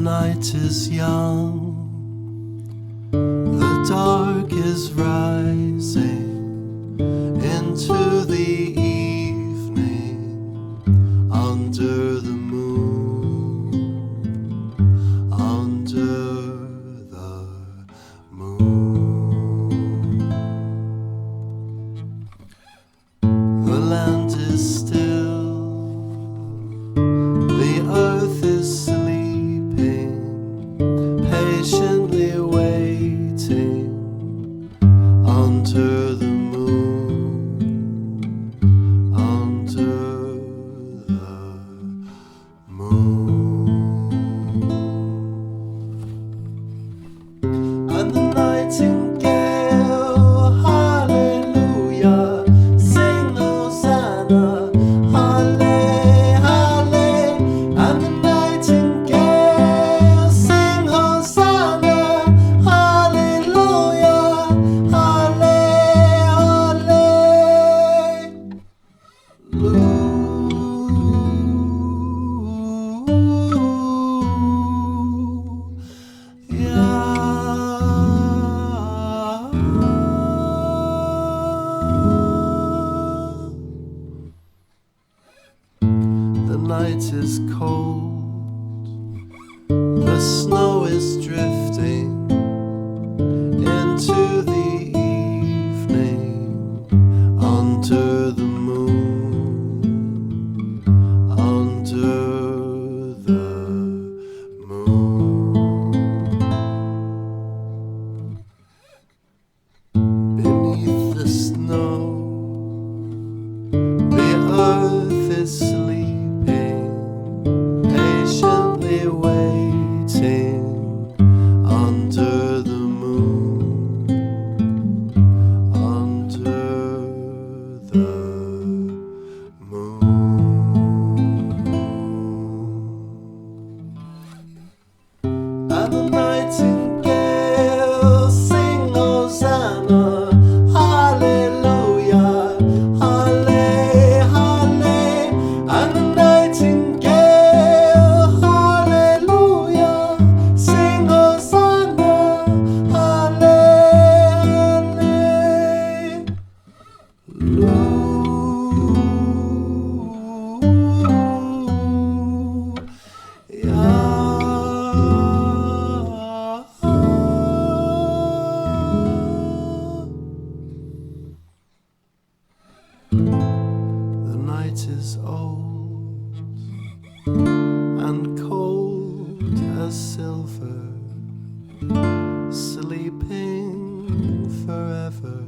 night is young, the dark is rising into the evening, under the moon, under the moon. The land is still, the earth is sleeping, patiently waiting under the moon, under the moon. And the nightingale, hallelujah, sing Hosanna, halle, halle. And the nightingale, sing Hosanna, hallelujah, halle, The night is cold, the snow is drifting into the evening, under the moon, under the moon. Beneath the snow, the earth is sleeping, patiently waiting under the moon, under the moon. And the nightingale, sing Hosanna, hallelujah, halle, halle. And the nightingale, hallelujah, sing Hosanna, halle, The night is old and cold as silver, sleeping forever.